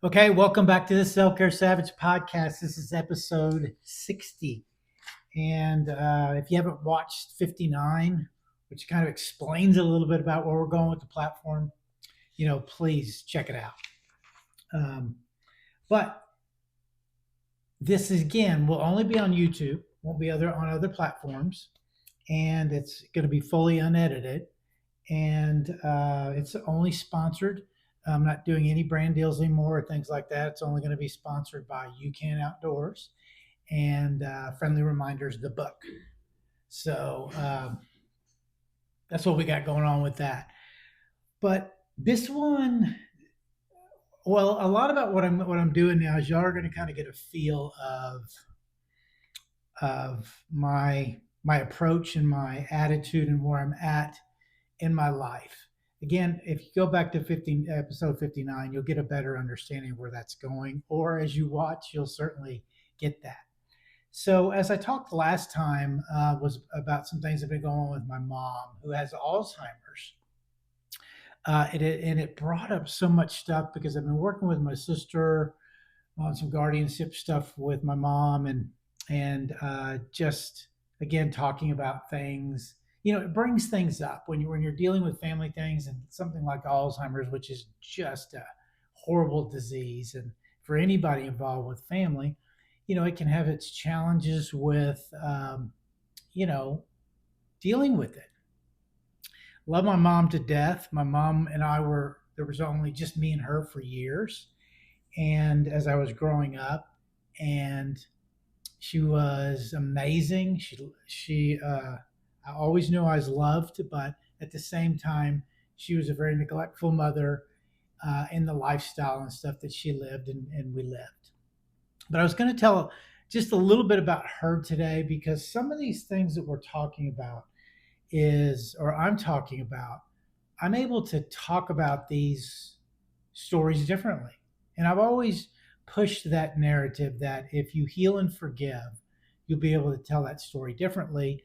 Okay, welcome back to the Self Care Savage podcast. This is episode 60. And if you haven't watched 59, which kind of explains a little bit about where we're going with the platform, please check it out. Um, but this is, again, will only be on YouTube, won't be on other platforms, and it's going to be fully unedited. And it's only sponsored. I'm not doing any brand deals anymore or things like that. It's only going to be sponsored by UCAN Outdoors and Friendly Reminders, the book. So that's what we got going on with that. But this one, well, a lot about what I'm doing now is y'all are going to kind of get a feel of my approach and my attitude and where I'm at in my life. Again, if you go back to episode 59, you'll get a better understanding of where that's going. Or as you watch, you'll certainly get that. So, as I talked last time, was about some things that have been going on with my mom who has Alzheimer's. And it brought up so much stuff because I've been working with my sister on some guardianship stuff with my mom and just again talking about things. It brings things up when you're dealing with family things and something like Alzheimer's, which is just a horrible disease, and for anybody involved with family, it can have its challenges with you know dealing with it. Love my mom to death. My mom and I were there was only just me and her for years, and as I was growing up, and she was amazing. I always knew I was loved, but at the same time, she was a very neglectful mother in the lifestyle and stuff that she lived and we lived. But I was going to tell just a little bit about her today because some of these things that we're talking about or I'm talking about, I'm able to talk about these stories differently. And I've always pushed that narrative that if you heal and forgive, you'll be able to tell that story differently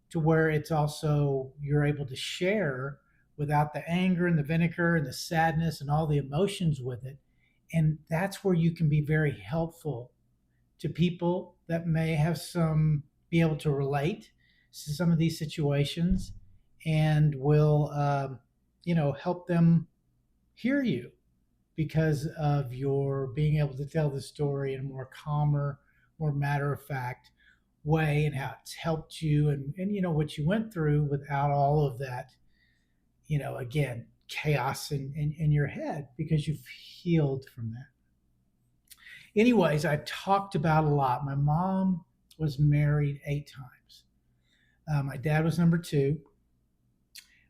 to where it's also you're able to share without the anger and the vinegar and the sadness and all the emotions with it. And that's where you can be very helpful to people that may have be able to relate to some of these situations and will, help them hear you because of your being able to tell the story in a more calmer, more matter of fact way and how it's helped you and what you went through without all of that, again, chaos in your head because you've healed from that. Anyways, I talked about a lot. My mom was married 8 times. My dad was number two.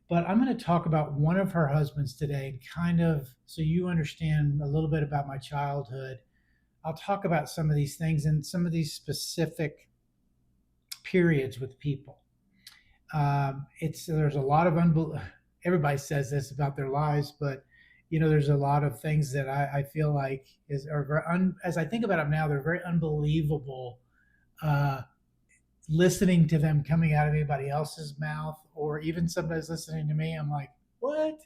But I'm going to talk about one of her husbands today, kind of so you understand a little bit about my childhood. I'll talk about some of these things and some of these specific periods with people. It's there's a lot of everybody says this about their lives, but there's a lot of things that I feel like as I think about them now, they're very unbelievable. Uh, Listening to them coming out of anybody else's mouth, or even somebody's listening to me, I'm like, what?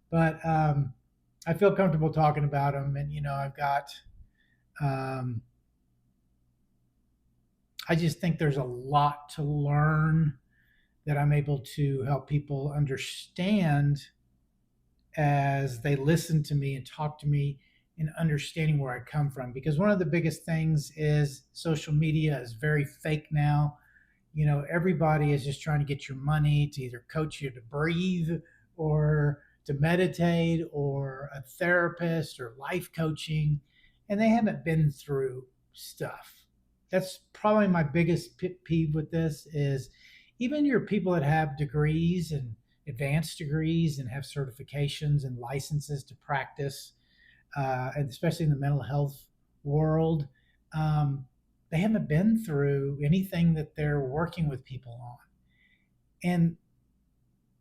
But I feel comfortable talking about them, and I've got. Um, I just think there's a lot to learn that I'm able to help people understand as they listen to me and talk to me and understanding where I come from. Because one of the biggest things is social media is very fake now. Everybody is just trying to get your money to either coach you to breathe or to meditate or a therapist or life coaching, and they haven't been through stuff. That's probably my biggest pet peeve with this is even your people that have degrees and advanced degrees and have certifications and licenses to practice, and especially in the mental health world, um, they haven't been through anything that they're working with people on. And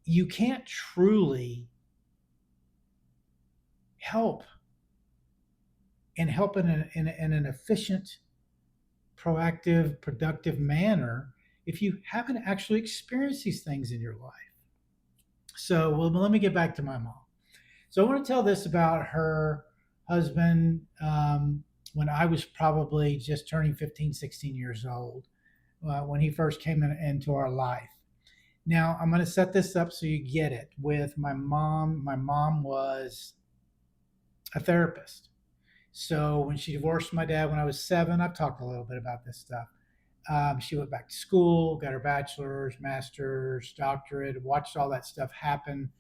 you can't truly help and help in an efficient, proactive, productive manner if you haven't actually experienced these things in your life. So, well, let me get back to my mom. So, I want to tell this about her husband when I was probably just turning 15, 16 years old when he first came into our life. Now, I'm going to set this up so you get it. With my mom was a therapist. So when she divorced my dad when I was 7, I've talked a little bit about this stuff. She went back to school, got her bachelor's, master's, doctorate, watched all that stuff happen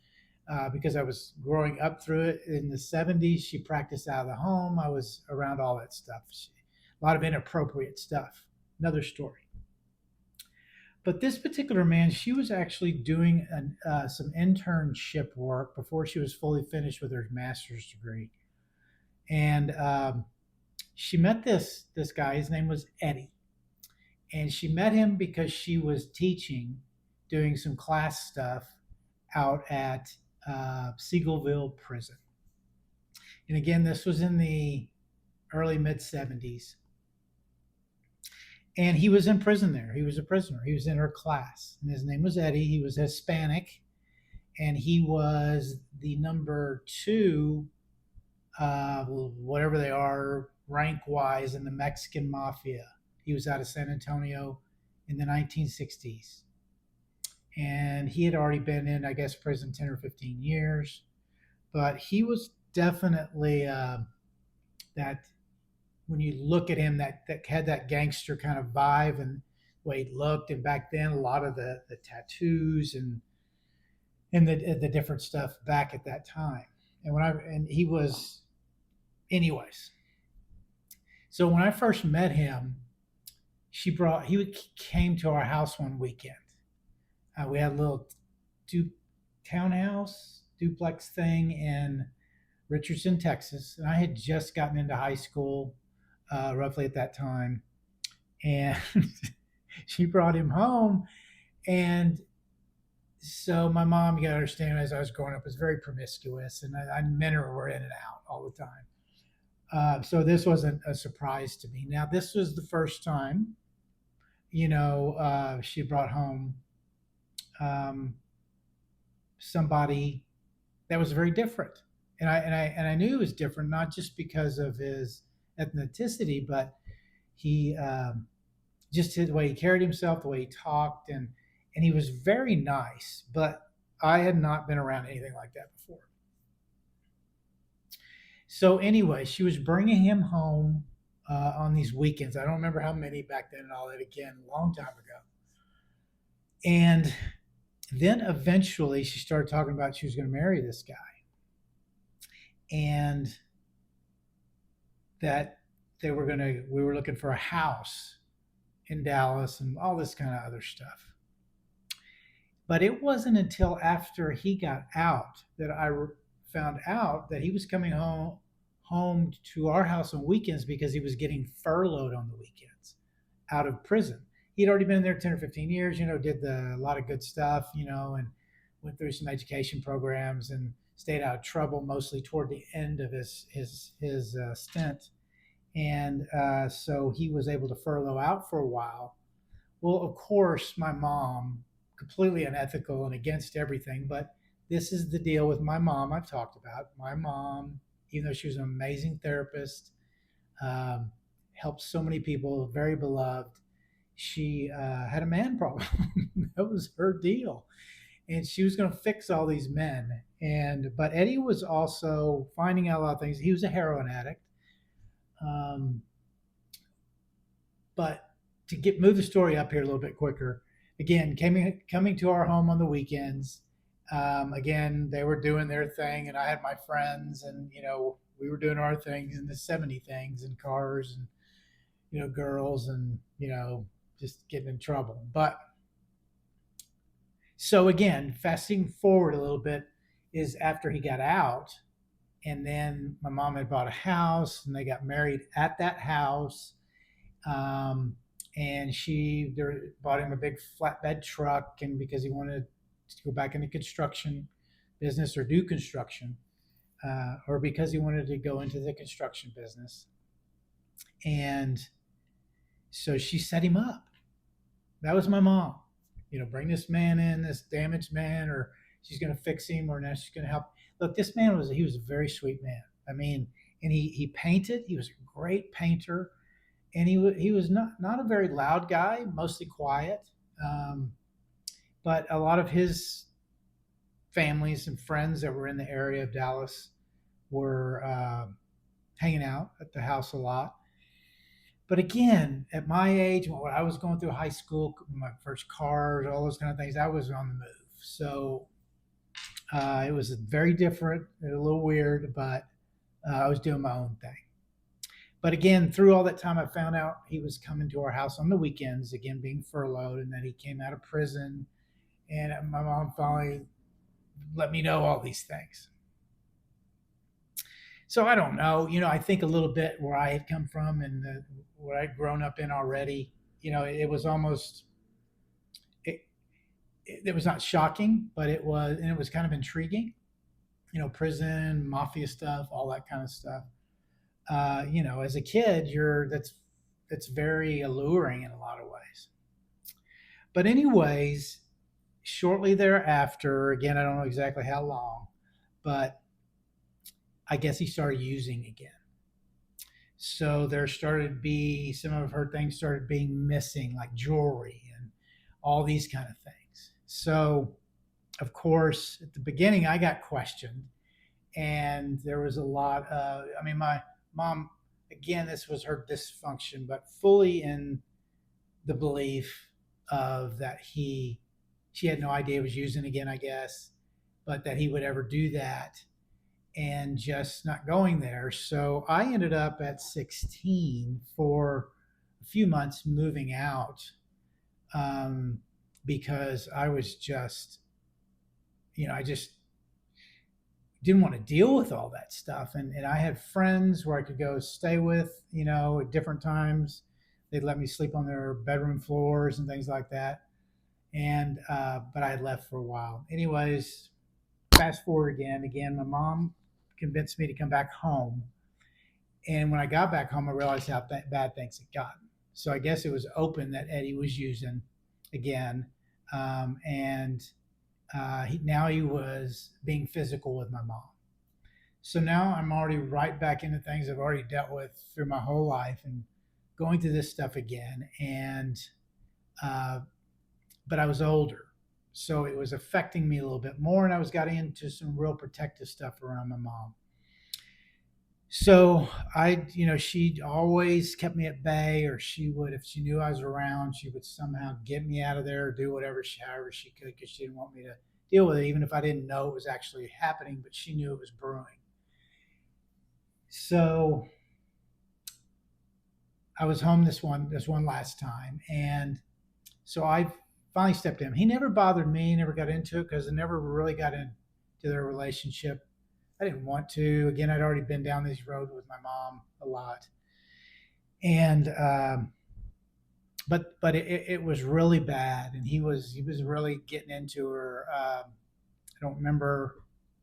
because I was growing up through it. In the 70s, she practiced out of the home. I was around all that stuff. A lot of inappropriate stuff. Another story. But this particular man, she was actually doing some internship work before she was fully finished with her master's degree. And she met this guy. His name was Eddie, and she met him because she was teaching, doing some class stuff out at Seagoville Prison. And again, this was in the early mid 70s. And he was in prison there. He was a prisoner. He was in her class. And his name was Eddie. He was Hispanic. And he was the number 2, whatever they are, rank wise in the Mexican mafia. He was out of San Antonio in the 1960s. And he had already been in, I guess, prison 10 or 15 years. But he was definitely that when you look at him, that had that gangster kind of vibe and the way he looked. And back then, a lot of the tattoos and the different stuff back at that time. And he was, anyways. So when I first met him, he came to our house one weekend. We had a little townhouse duplex thing in Richardson, Texas, and I had just gotten into high school, roughly at that time, and she brought him home. And so my mom, you got to understand, as I was growing up, was very promiscuous, and men were in and out all the time. So this wasn't a surprise to me. Now, this was the first time, she brought home um, somebody that was very different, and I knew he was different, not just because of his ethnicity, but he just the way he carried himself, the way he talked, and he was very nice. But I had not been around anything like that before. So anyway, she was bringing him home on these weekends. I don't remember how many back then and all that. Again, a long time ago. And then eventually she started talking about she was going to marry this guy, and that we were looking for a house in Dallas and all this kind of other stuff. But it wasn't until after he got out that I found out that he was coming home to our house on weekends because he was getting furloughed on the weekends out of prison. He'd already been there 10 or 15 years, did a lot of good stuff, and went through some education programs and stayed out of trouble mostly toward the end of his stint. And so he was able to furlough out for a while. Well, of course, my mom, completely unethical and against everything, but this is the deal with my mom I've talked about. My mom, even though she was an amazing therapist, um, helped so many people, very beloved, she had a man problem. That was her deal, and she was going to fix all these men. But Eddie was also finding out a lot of things. He was a heroin addict. Um, but to move the story up here a little bit quicker, again, coming to our home on the weekends. Again, they were doing their thing, and I had my friends, and we were doing our things in the 70 things and cars and girls and just getting in trouble. But so again, fasting forward a little bit is after he got out, and then my mom had bought a house, and they got married at that house. Um, and she bought him a big flatbed truck, and because he wanted to go back into construction business or do construction, or because he wanted to go into the construction business. And so she set him up. That was my mom. Bring this man in, this damaged man, or she's going to fix him, or now she's going to help. Look, this man he was a very sweet man. I mean, and he painted. He was a great painter, and he was not a very loud guy, mostly quiet. Um, but a lot of his families and friends that were in the area of Dallas were hanging out at the house a lot. But again, at my age, when I was going through high school, my first cars, all those kind of things, I was on the move. So it was very different, a little weird, but I was doing my own thing. But again, through all that time, I found out he was coming to our house on the weekends, again, being furloughed, and that he came out of prison. And my mom finally let me know all these things. So I don't know. I think a little bit where I had come from and what I'd grown up in already. It was almost it, it was not shocking, but it was kind of intriguing. Prison, mafia stuff, all that kind of stuff. As a kid, that's very alluring in a lot of ways. But anyways, shortly thereafter, again, I don't know exactly how long, but I guess he started using again. So there started to be some of her things started being missing, like jewelry and all these kind of things. So, of course, at the beginning, I got questioned, and there was a lot of, I mean, my mom, again, this was her dysfunction, but fully in the belief of that she had no idea he was using again, I guess, but that he would ever do that and just not going there. So I ended up at 16 for a few months moving out, um, because I was just, I just didn't want to deal with all that stuff. And I had friends where I could go stay with, at different times. They'd let me sleep on their bedroom floors and things like that. And, but I had left for a while. Anyways, fast forward again, my mom convinced me to come back home. And when I got back home, I realized how bad things had gotten. So I guess it was open that Eddie was using again. And now he was being physical with my mom. So now I'm already right back into things I've already dealt with through my whole life and going through this stuff again. And, uh, but I was older. So it was affecting me a little bit more. And I was getting into some real protective stuff around my mom. So she always kept me at bay, or she would, if she knew I was around, she would somehow get me out of there or do however she could, because she didn't want me to deal with it, even if I didn't know it was actually happening, but she knew it was brewing. So I was home this one last time, and so I finally stepped in. He never bothered me, never got into it because I never really got into their relationship. I didn't want to. Again, I'd already been down this road with my mom a lot, and but it was really bad, and he was really getting into her. I don't remember.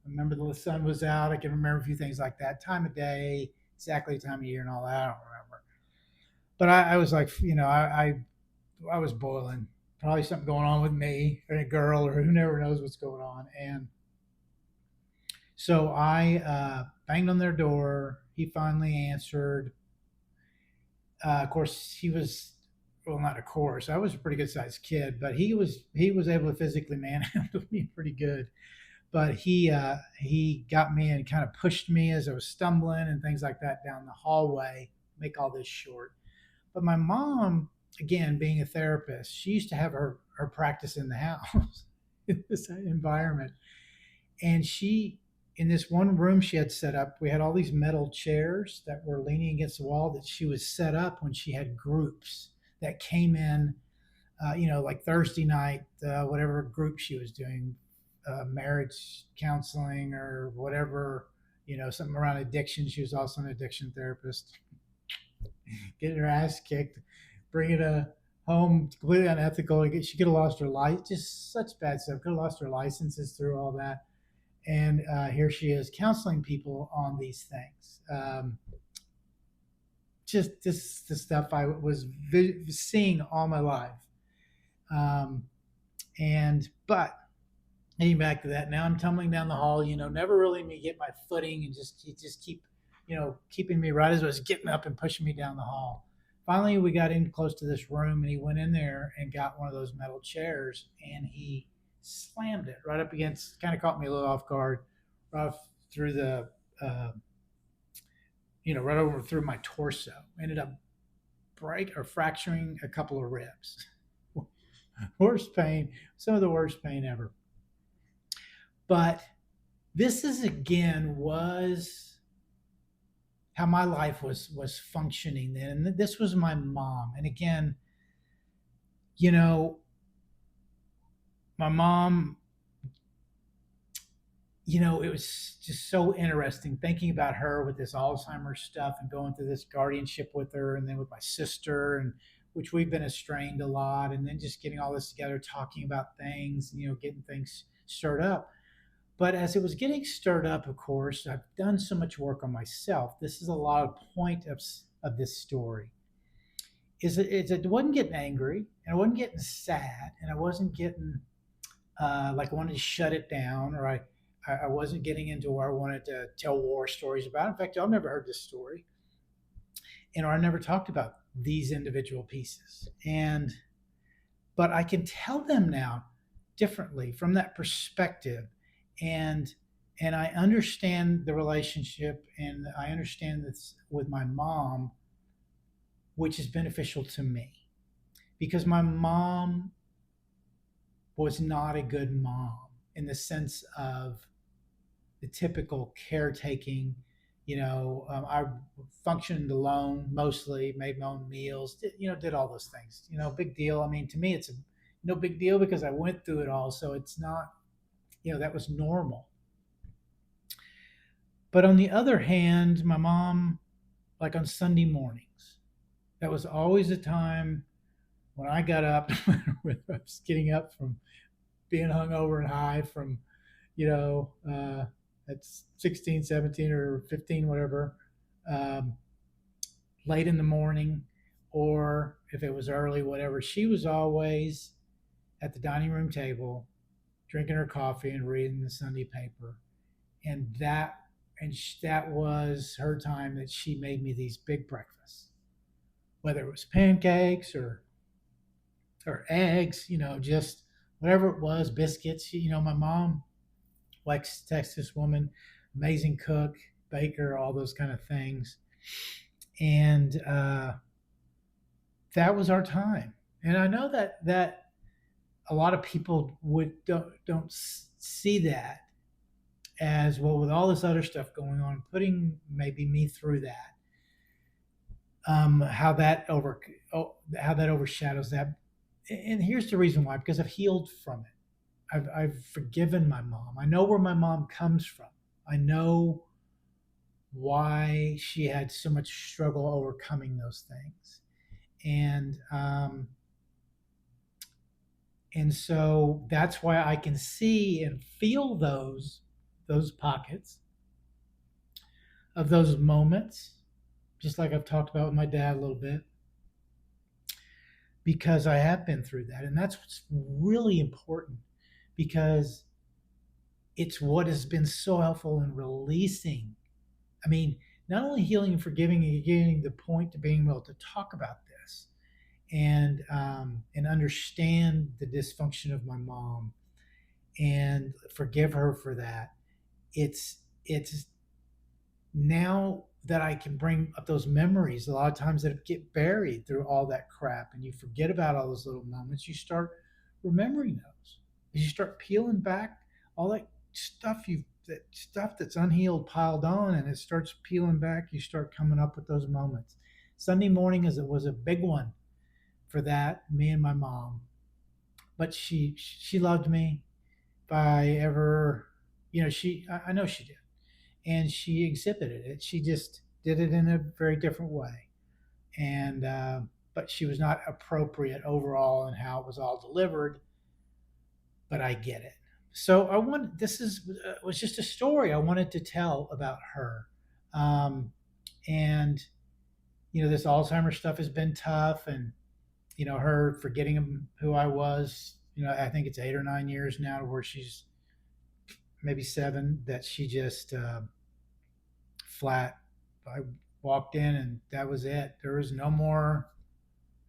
I remember the sun was out. I can remember a few things like that. Time of day, exactly the time of year, and all that. I don't remember. But I was like, I was boiling. Probably something going on with me or a girl, or who never knows what's going on. And so I banged on their door. He finally answered. Of course, he was, well, not of course. I was a pretty good sized kid, but he was able to physically manhandle me pretty good. But he got me and kind of pushed me as I was stumbling and things like that down the hallway. Make all this short. But my mom, again, being a therapist, she used to have her practice in the house in this environment. And in this one room she had set up, we had all these metal chairs that were leaning against the wall that she was set up when she had groups that came in, like Thursday night, whatever group she was doing, marriage counseling or whatever, something around addiction. She was also an addiction therapist. Getting her ass kicked, bringing a home completely unethical. She could have lost her life. Just such bad stuff. Could have lost her licenses through all that. And here she is counseling people on these things. Just this the stuff I was seeing all my life. Um, and but getting back to that, now I'm tumbling down the hall. Never really me get my footing and just keep keeping me right as I was getting up and pushing me down the hall. Finally, we got in close to this room, and he went in there and got one of those metal chairs, and he slammed it right up against. Kind of caught me a little off guard, right through the, uh, right over through my torso. Ended up break or fracturing a couple of ribs. Worst pain, some of the worst pain ever. But this is again was how my life was functioning then. And this was my mom. And again, you know, my mom, it was just so interesting thinking about her with this Alzheimer's stuff and going through this guardianship with her, and then with my sister, and which we've been estranged a lot, and then just getting all this together, talking about things, getting things stirred up. But as it was getting stirred up, of course, I've done so much work on myself. This is a lot of point of this story. Is it wasn't getting angry, and I wasn't getting sad, and I wasn't getting like I wanted to shut it down, or I wasn't getting into where I wanted to tell war stories about. In fact, I've never heard this story, or I never talked about these individual pieces. But I can tell them now differently from that perspective, and I understand the relationship, and I understand this with my mom, which is beneficial to me because my mom was not a good mom in the sense of the typical caretaking. I functioned alone mostly, made my own meals, did all those things. Big deal. I mean, to me, it's no big deal because I went through it all. So it's not, that was normal. But on the other hand, my mom, like on Sunday mornings, that was always a time when I got up, when I was getting up from being hungover and high from, at 16, 17, or 15, whatever, um, late in the morning, or if it was early, whatever. She was always at the dining room table, drinking her coffee and reading the Sunday paper. And that was her time that she made me these big breakfasts, whether it was pancakes or eggs, just whatever it was, biscuits. My mom, like Texas woman, amazing cook, baker, all those kind of things. And that was our time. And I know that a lot of people don't see that as well, with all this other stuff going on, putting maybe me through that. How that overshadows that. And here's the reason why: because I've healed from it. I've forgiven my mom. I know where my mom comes from. I know why she had so much struggle overcoming those things, and so that's why I can see and feel those pockets of those moments, just like I've talked about with my dad a little bit, because I have been through that, and that's what's really important, because it's what has been so helpful in releasing. I mean, not only healing and forgiving and getting the point to being able to talk about this and understand the dysfunction of my mom and forgive her for that. It's now that I can bring up those memories a lot of times that get buried through all that crap, and you forget about all those little moments. You start remembering those as you start peeling back all that stuff that's unhealed piled on, and it starts peeling back. You start coming up with those moments. Sunday morning was a big one for that, me and my mom. But she loved me. If I ever, I know she did, and she exhibited it. She just did it in a very different way, and but she was not appropriate overall in how it was all delivered. But I get it. So I want this is was just a story I wanted to tell about her, and this Alzheimer's stuff has been tough, and her forgetting who I was. I think it's 8 or 9 years now, where she's maybe 7, that she just flat I walked in and that was it. There was no more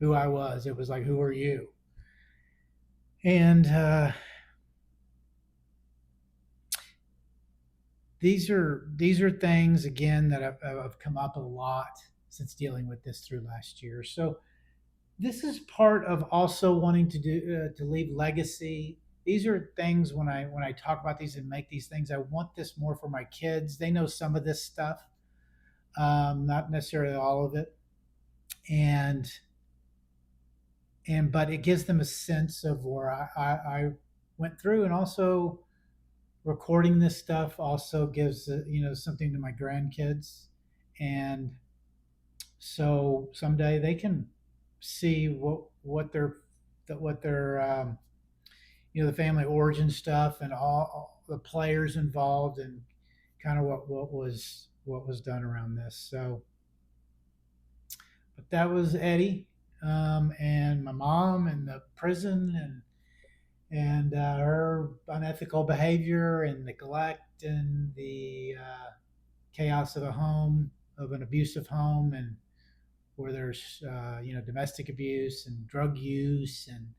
who I was. It was like, who are you? And these are things again that have come up a lot since dealing with this through last year. So this is part of also wanting to do to leave legacy. These are things when I talk about these and make these things, I want this more for my kids. They know some of this stuff, not necessarily all of it, and but it gives them a sense of where I went through, and also recording this stuff also gives something to my grandkids, and so someday they can see what their the family origin stuff and all the players involved and kind of what was done around this. So, but that was Eddie, and my mom and the prison and her unethical behavior and neglect and the chaos of a home, of an abusive home, and where there's domestic abuse and drug use and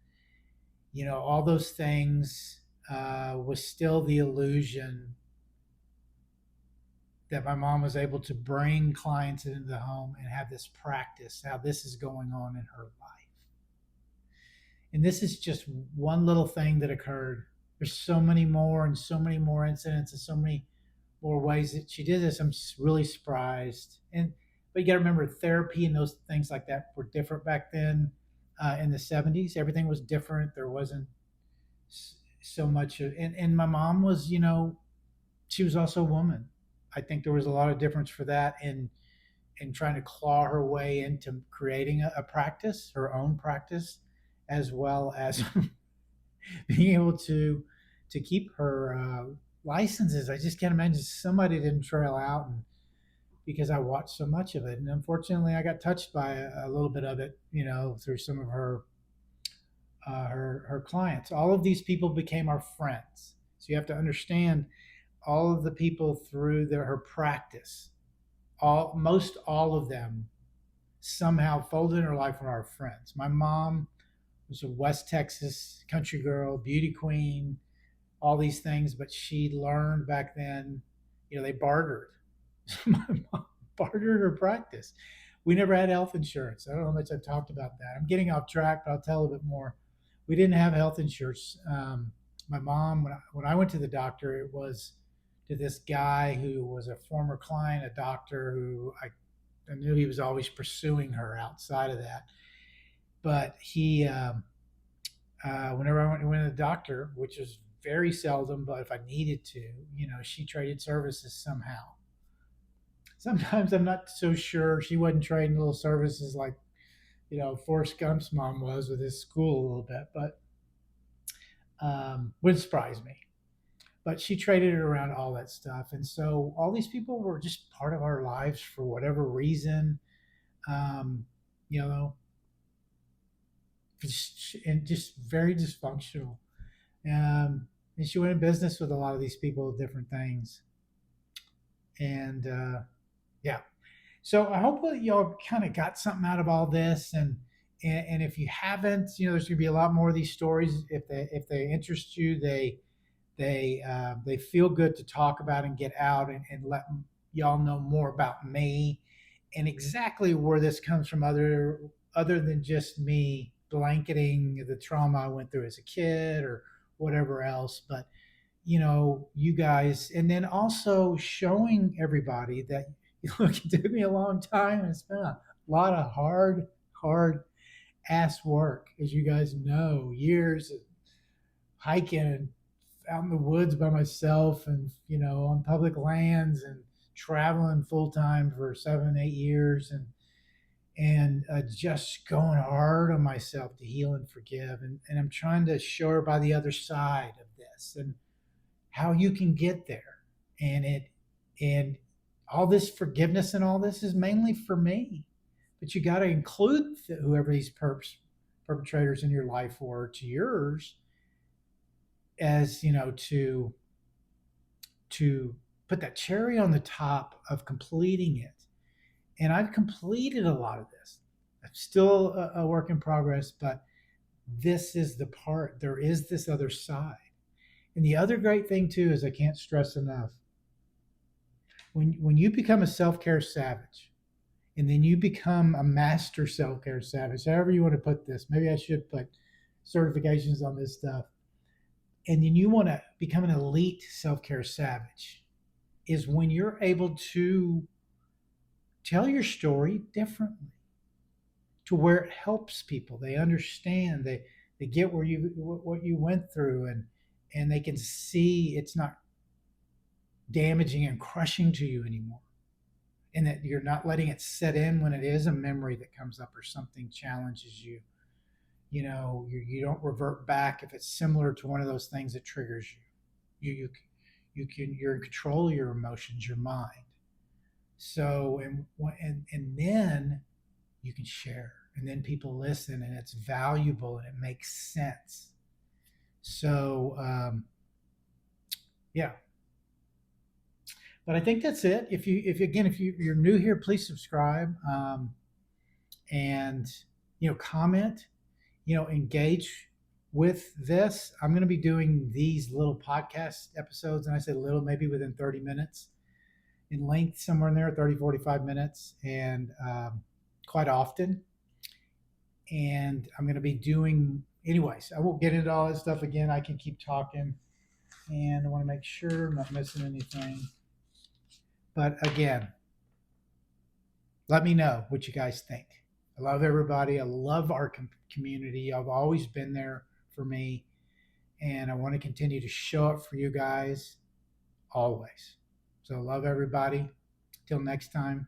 all those things, was still the illusion that my mom was able to bring clients into the home and have this practice, how this is going on in her life. And this is just one little thing that occurred. There's so many more and so many more incidents and so many more ways that she did this. I'm just really surprised. But you got to remember, therapy and those things like that were different back then. In the 70s, everything was different. There wasn't so much and my mom was, she was also a woman. I think there was a lot of difference for that in trying to claw her way into creating a practice, her own practice, as well as being able to keep her licenses. I just can't imagine somebody didn't trail out, and because I watched so much of it, and unfortunately, I got touched by a little bit of it, through some of her clients. All of these people became our friends. So you have to understand, all of the people through her practice, most all of them somehow folded in her life were our friends. My mom was a West Texas country girl, beauty queen, all these things, but she learned back then, they bartered. My mom bartered her practice. We never had health insurance. I don't know how much I've talked about that. I'm getting off track, but I'll tell a bit more. We didn't have health insurance. My mom, when I went to the doctor, it was to this guy who was a former client, a doctor who I knew he was always pursuing her outside of that. But he, whenever I went to the doctor, which was very seldom, but if I needed to, she traded services somehow. Sometimes I'm not so sure she wasn't trading little services like, Forrest Gump's mom was with his school a little bit, but wouldn't surprise me. But she traded it around all that stuff. And so all these people were just part of our lives for whatever reason, um, you know, and just very dysfunctional. And she went in business with a lot of these people with different things. And yeah, so I hope that y'all kind of got something out of all this. And if you haven't, there's going to be a lot more of these stories. If they interest you, they feel good to talk about and get out and let y'all know more about me and exactly where this comes from, other than just me blanketing the trauma I went through as a kid or whatever else. But you guys, and then also showing everybody that look, it took me a long time and it's been a lot of hard ass work, as you guys know, years of hiking out in the woods by myself and on public lands and traveling full time for 7 8 years and just going hard on myself to heal and forgive, and I'm trying to show her by the other side of this and how you can get there. And all this forgiveness and all this is mainly for me, but you got to include whoever these perpetrators in your life were to yours, as to put that cherry on the top of completing it. And I've completed a lot of this. I'm still a work in progress, but this is the part. There is this other side. And the other great thing too is I can't stress enough. When you become a self-care savage, and then you become a master self-care savage, however you want to put this. Maybe I should put certifications on this stuff. And then you want to become an elite self-care savage is when you're able to tell your story differently to where it helps people. They understand, they get where you what you went through, and they can see it's not damaging and crushing to you anymore, and that you're not letting it set in when it is a memory that comes up or something challenges you. You don't revert back if it's similar to one of those things that triggers you. You're in control of your emotions, your mind. So and then you can share, and then people listen, and it's valuable and it makes sense. So yeah, but I think that's it. If you're new here, please subscribe, and comment, engage with this. I'm going to be doing these little podcast episodes, and I say little, maybe within 30 minutes in length, somewhere in there, 30, 45 minutes, and quite often. And I'm going to be doing, anyways, I won't get into all that stuff again. I can keep talking, and I want to make sure I'm not missing anything. But again, let me know what you guys think. I love everybody. I love our community. I've always been there for me, and I want to continue to show up for you guys always. So love everybody. Till next time.